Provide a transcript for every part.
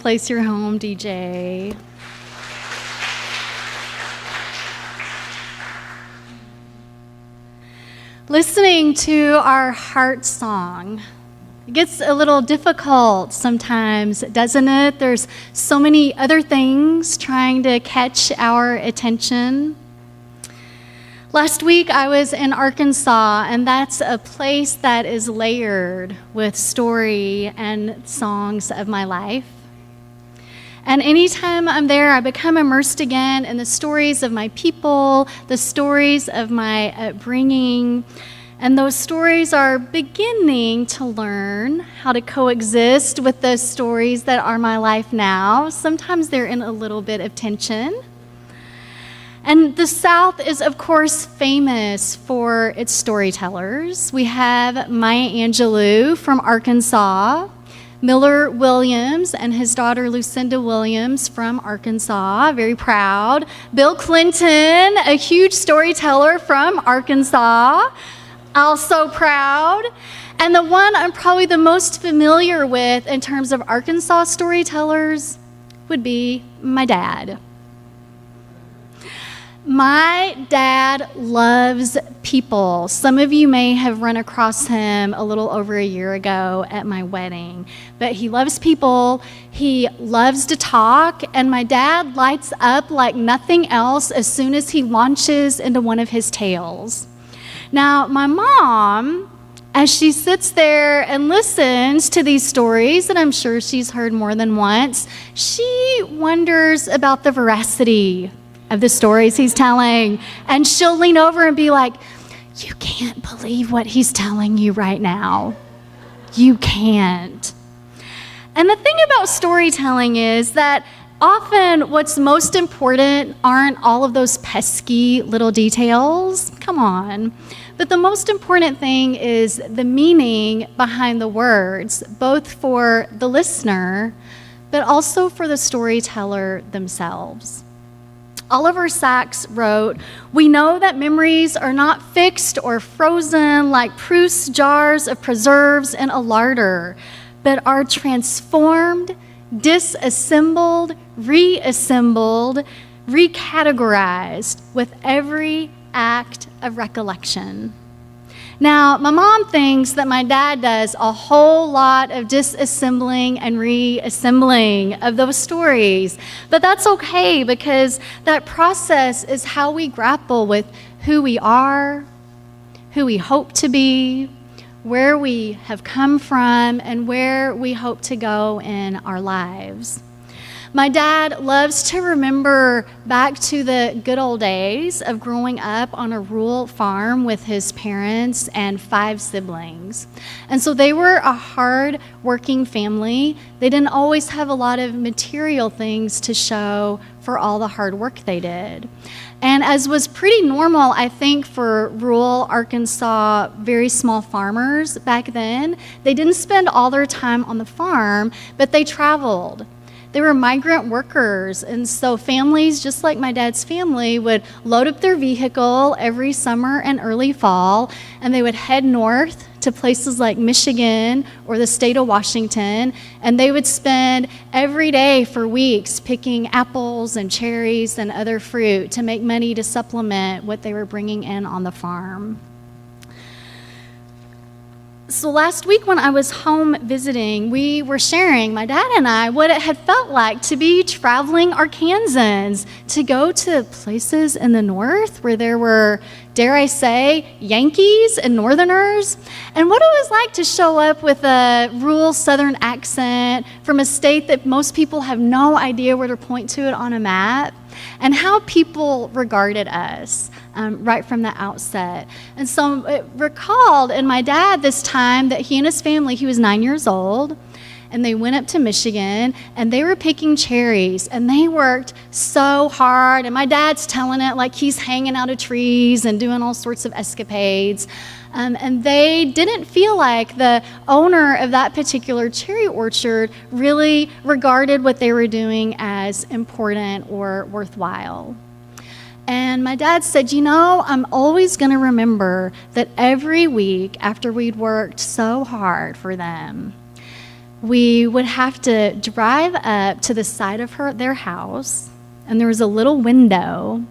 Place your home, DJ. Listening to our heart song, it gets a little difficult sometimes, doesn't it? There's so many other things trying to catch our attention. Last week I was in Arkansas, and that's a place that is layered with story and songs of my life. And anytime I'm there, I become immersed again in the stories of my people, the stories of my upbringing. And those stories are beginning to learn how to coexist with those stories that are my life now. Sometimes they're in a little bit of tension. And the South is, of course, famous for its storytellers. We have Maya Angelou from Arkansas, Miller Williams and his daughter Lucinda Williams from Arkansas, very proud. Bill Clinton, a huge storyteller from Arkansas, also proud. And the one I'm probably the most familiar with in terms of Arkansas storytellers would be my dad. My dad loves people. Some of you may have run across him a little over a year ago at my wedding, but he loves people. He loves to talk, and my dad lights up like nothing else as soon as he launches into one of his tales. Now, my mom, as she sits there and listens to these stories, and I'm sure she's heard more than once, she wonders about the veracity of the stories he's telling. And she'll lean over and be like, "You can't believe what he's telling you right now. You can't." And the thing about storytelling is that often what's most important aren't all of those pesky little details. Come on. But the most important thing is the meaning behind the words, both for the listener, but also for the storyteller themselves. Oliver Sacks wrote, "We know that memories are not fixed or frozen like Proust's jars of preserves in a larder, but are transformed, disassembled, reassembled, recategorized with every act of recollection." Now, my mom thinks that my dad does a whole lot of disassembling and reassembling of those stories, but that's okay because that process is how we grapple with who we are, who we hope to be, where we have come from, and where we hope to go in our lives. My dad loves to remember back to the good old days of growing up on a rural farm with his parents and 5 siblings. And so they were a hard-working family. They didn't always have a lot of material things to show for all the hard work they did. And as was pretty normal, I think, for rural Arkansas, very small farmers back then, they didn't spend all their time on the farm, but they traveled. They were migrant workers, and so families, just like my dad's family, would load up their vehicle every summer and early fall, and they would head north to places like Michigan or the state of Washington, and they would spend every day for weeks picking apples and cherries and other fruit to make money to supplement what they were bringing in on the farm. So last week when I was home visiting, we were sharing, my dad and I, what it had felt like to be traveling Arkansans, to go to places in the north where there were, dare I say, Yankees and Northerners, and what it was like to show up with a rural Southern accent from a state that most people have no idea where to point to it on a map, and how people regarded us right from the outset. And so it recalled in my dad this time that he and his family, he was 9 years old, and they went up to Michigan, and they were picking cherries, and they worked so hard, and my dad's telling it like he's hanging out of trees and doing all sorts of escapades. And they didn't feel like the owner of that particular cherry orchard really regarded what they were doing as important or worthwhile. And my dad said, "You know, I'm always going to remember that every week after we'd worked so hard for them, we would have to drive up to the side of their house, and there was a little window,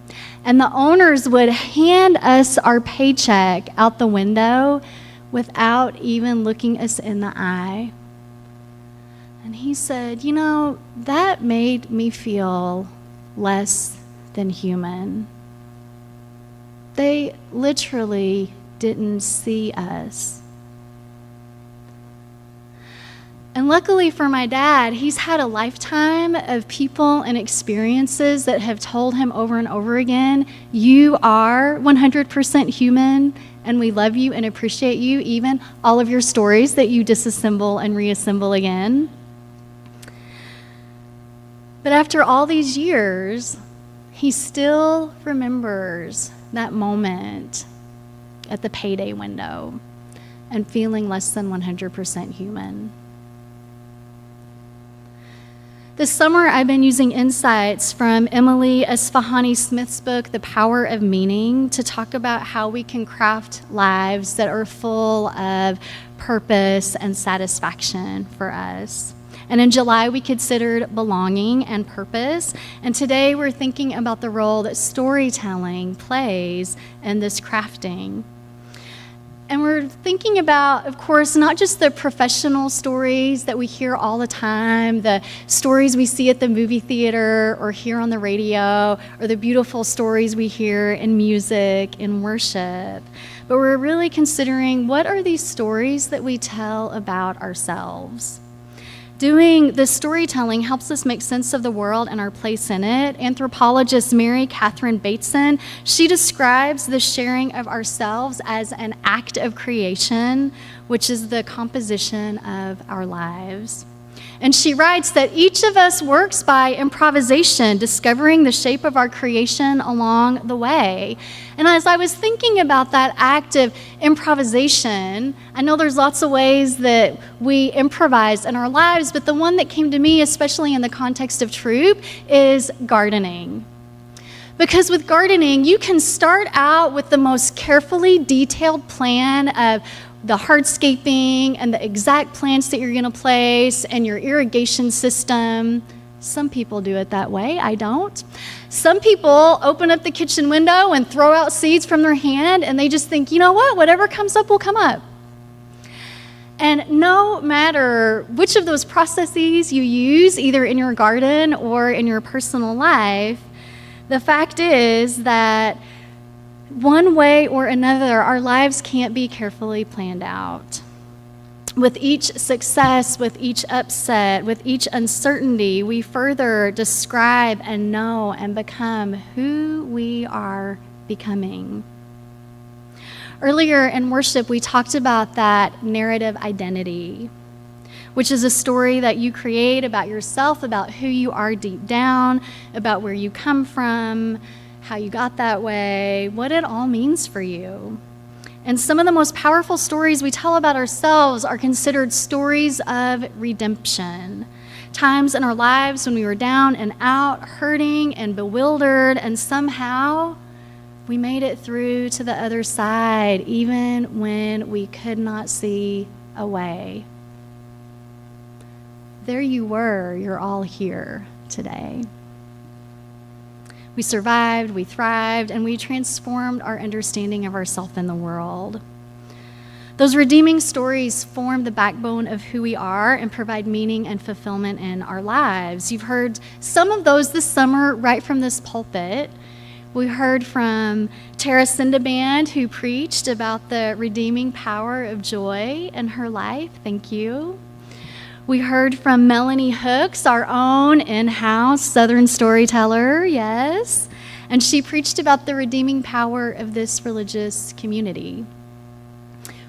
and the owners would hand us our paycheck out the window without even looking us in the eye. And he said, you know, that made me feel less than human. They literally didn't see us. And luckily for my dad, he's had a lifetime of people and experiences that have told him over and over again, you are 100% human, and we love you and appreciate you, even all of your stories that you disassemble and reassemble again. But after all these years, he still remembers that moment at the payday window and feeling less than 100% human. This summer, I've been using insights from Emily Esfahani Smith's book, The Power of Meaning, to talk about how we can craft lives that are full of purpose and satisfaction for us. And in July, we considered belonging and purpose. And today, we're thinking about the role that storytelling plays in this crafting. And we're thinking about, of course, not just the professional stories that we hear all the time, the stories we see at the movie theater or hear on the radio, or the beautiful stories we hear in music, in worship. But we're really considering, what are these stories that we tell about ourselves? Doing this storytelling helps us make sense of the world and our place in it. Anthropologist Mary Catherine Bateson, she describes the sharing of ourselves as an act of creation, which is the composition of our lives. And she writes that each of us works by improvisation, discovering the shape of our creation along the way. And as I was thinking about that act of improvisation, I know there's lots of ways that we improvise in our lives, but the one that came to me, especially in the context of Troop, is gardening. Because with gardening, you can start out with the most carefully detailed plan of the hardscaping and the exact plants that you're going to place and your irrigation system. Some people do it that way. I don't. Some people open up the kitchen window and throw out seeds from their hand, and they just think, you know what, whatever comes up will come up. And no matter which of those processes you use, either in your garden or in your personal life, the fact is that one way or another, our lives can't be carefully planned out. With each success, with each upset, with each uncertainty, we further describe and know and become who we are becoming. Earlier in worship, we talked about that narrative identity, which is a story that you create about yourself, about who you are deep down, about where you come from, how you got that way, what it all means for you. And some of the most powerful stories we tell about ourselves are considered stories of redemption. Times in our lives when we were down and out, hurting and bewildered, and somehow we made it through to the other side, even when we could not see a way. There you were, you're all here today. We survived, we thrived, and we transformed our understanding of ourselves and the world. Those redeeming stories form the backbone of who we are and provide meaning and fulfillment in our lives. You've heard some of those this summer right from this pulpit. We heard from Tera, who preached about the redeeming power of joy in her life. Thank you. We heard from Melanie Hooks, our own in-house Southern storyteller, yes. And she preached about the redeeming power of this religious community.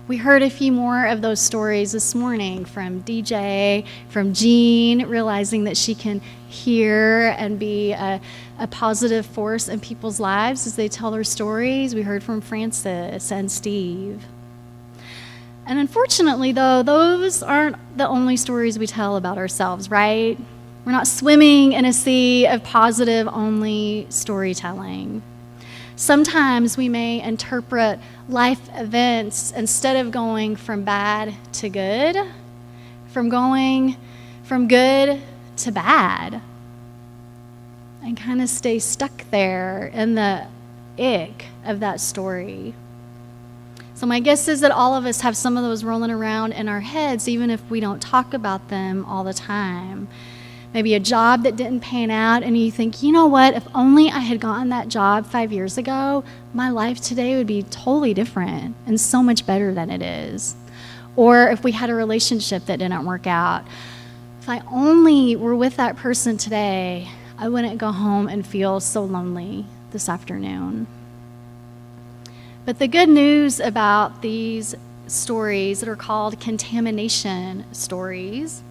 We heard a few more of those stories this morning from DJ, from Jean, realizing that she can hear and be a positive force in people's lives as they tell their stories. We heard from Francis and Steve. And unfortunately, though, those aren't the only stories we tell about ourselves, right? We're not swimming in a sea of positive-only storytelling. Sometimes we may interpret life events, instead of going from bad to good, from going from good to bad and kind of stay stuck there in the ick of that story. So my guess is that all of us have some of those rolling around in our heads, even if we don't talk about them all the time. Maybe a job that didn't pan out, and you think, you know what, if only I had gotten that job 5 years ago, my life today would be totally different and so much better than it is. Or if we had a relationship that didn't work out, if I only were with that person today, I wouldn't go home and feel so lonely this afternoon. But the good news about these stories that are called contamination stories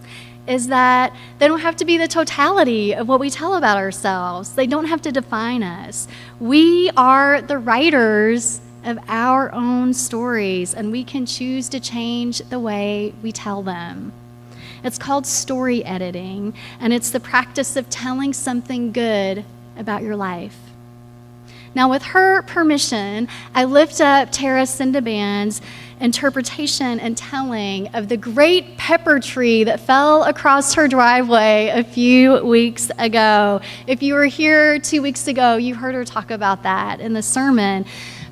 is that they don't have to be the totality of what we tell about ourselves. They don't have to define us. We are the writers of our own stories, and we can choose to change the way we tell them. It's called story editing, and it's the practice of telling something good about your life. Now, with her permission, I lift up Tera Sindaband's interpretation and telling of the great pepper tree that fell across her driveway a few weeks ago. If you were here 2 weeks ago, you heard her talk about that in the sermon.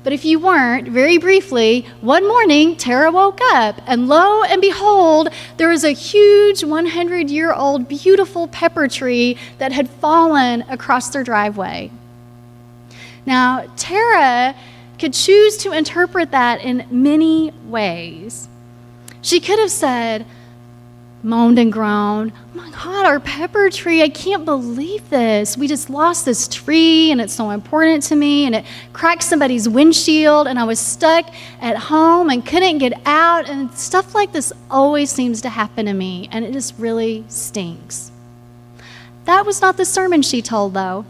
But if you weren't, very briefly, one morning, Tera woke up, and lo and behold, there was a huge 100-year-old beautiful pepper tree that had fallen across their driveway. Now, Tera could choose to interpret that in many ways. She could have said, moaned and groaned, oh my God, our pepper tree, I can't believe this. We just lost this tree, and it's so important to me, and it cracked somebody's windshield, and I was stuck at home and couldn't get out, and stuff like this always seems to happen to me, and it just really stinks. That was not the sermon she told, though.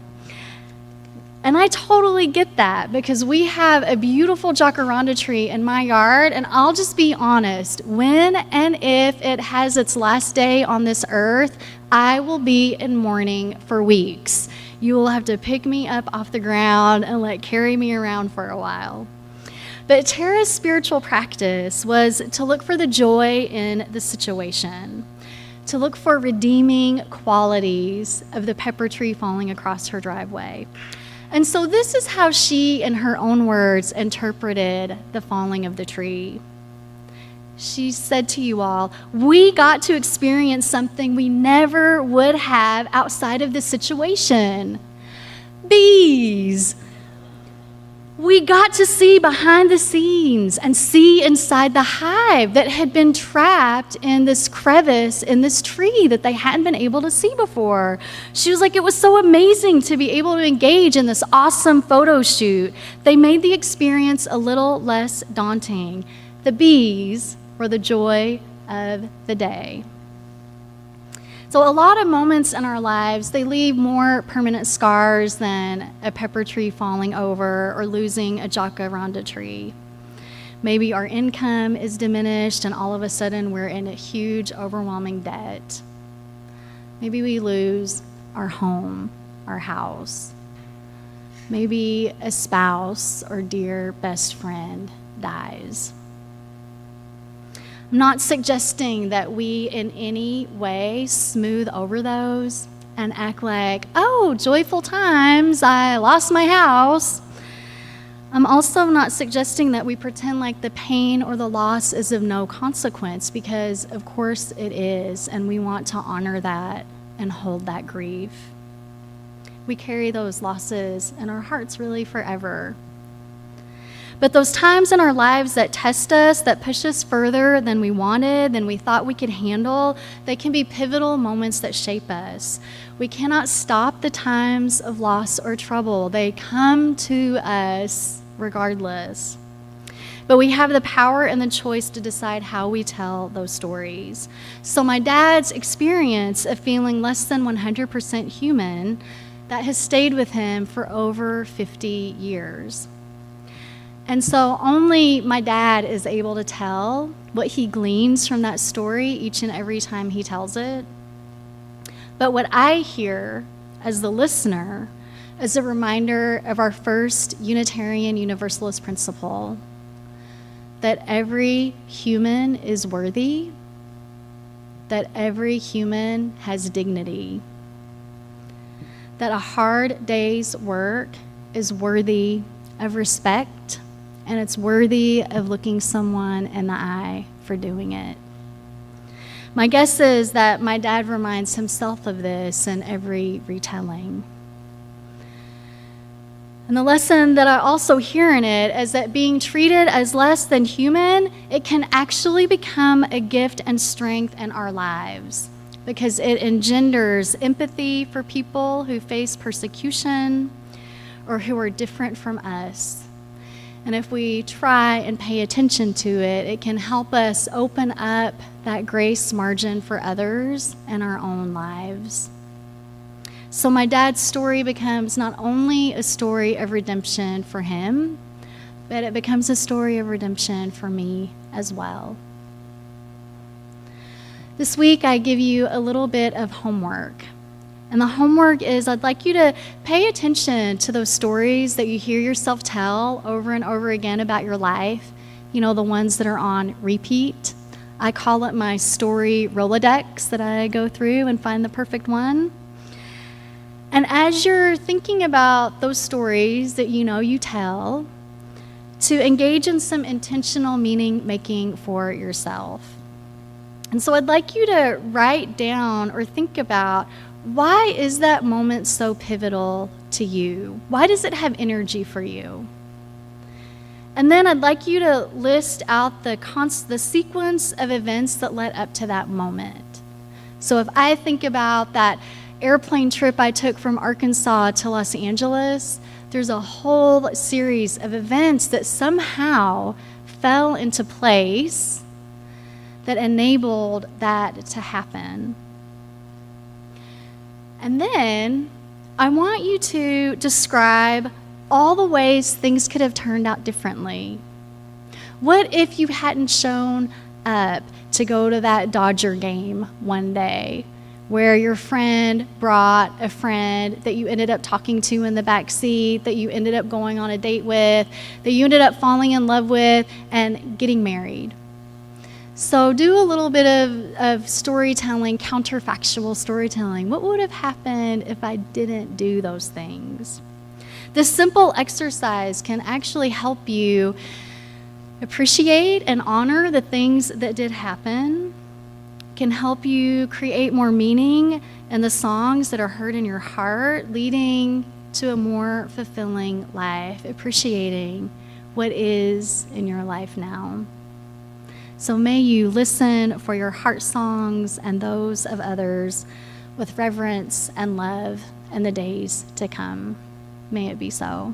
And I totally get that, because we have a beautiful jacaranda tree in my yard, and I'll just be honest, when and if it has its last day on this earth, I will be in mourning for weeks. You will have to pick me up off the ground and carry me around for a while. But Tera's spiritual practice was to look for the joy in the situation, to look for redeeming qualities of the pepper tree falling across her driveway. And so this is how she, in her own words, interpreted the falling of the tree. She said to you all, we got to experience something we never would have outside of this situation. Bees. We got to see behind the scenes and see inside the hive that had been trapped in this crevice in this tree that they hadn't been able to see before. She was like, it was so amazing to be able to engage in this awesome photo shoot. They made the experience a little less daunting. The bees were the joy of the day. So a lot of moments in our lives, they leave more permanent scars than a pepper tree falling over or losing a jacaranda tree. Maybe our income is diminished and all of a sudden we're in a huge, overwhelming debt. Maybe we lose our home, our house. Maybe a spouse or dear best friend dies. I'm not suggesting that we in any way smooth over those and act like, oh, joyful times, I lost my house. I'm also not suggesting that we pretend like the pain or the loss is of no consequence, because of course it is, and we want to honor that and hold that grief. We carry those losses in our hearts really forever. But those times in our lives that test us, that push us further than we wanted, than we thought we could handle, they can be pivotal moments that shape us. We cannot stop the times of loss or trouble. They come to us regardless. But we have the power and the choice to decide how we tell those stories. So my dad's experience of feeling less than 100% human, that has stayed with him for over 50 years. And so only my dad is able to tell what he gleans from that story each and every time he tells it. But what I hear as the listener is a reminder of our first Unitarian Universalist principle, that every human is worthy that every human has dignity, that a hard day's work is worthy of respect, and it's worthy of looking someone in the eye for doing it. My guess is that my dad reminds himself of this in every retelling. And the lesson that I also hear in it is that being treated as less than human, it can actually become a gift and strength in our lives because it engenders empathy for people who face persecution or who are different from us. And if we try and pay attention to it, it can help us open up that grace margin for others in our own lives. So my dad's story becomes not only a story of redemption for him, but it becomes a story of redemption for me as well. This week, I give you a little bit of homework. And the homework is I'd like you to pay attention to those stories that you hear yourself tell over and over again about your life, you know, the ones that are on repeat. I call it my story Rolodex that I go through and find the perfect one. And as you're thinking about those stories that you know you tell, to engage in some intentional meaning making for yourself. And so I'd like you to write down or think about, why is that moment so pivotal to you? Why does it have energy for you? And then I'd like you to list out the sequence of events that led up to that moment. So if I think about that airplane trip I took from Arkansas to Los Angeles, there's a whole series of events that somehow fell into place that enabled that to happen. And then I want you to describe all the ways things could have turned out differently. What if you hadn't shown up to go to that Dodger game one day where your friend brought a friend that you ended up talking to in the back seat, that you ended up going on a date with, that you ended up falling in love with and getting married? So do a little bit of storytelling, counterfactual storytelling. What would have happened if I didn't do those things? This simple exercise can actually help you appreciate and honor the things that did happen, can help you create more meaning in the songs that are heard in your heart, leading to a more fulfilling life, appreciating what is in your life now. So may you listen for your heart songs and those of others with reverence and love in the days to come. May it be so.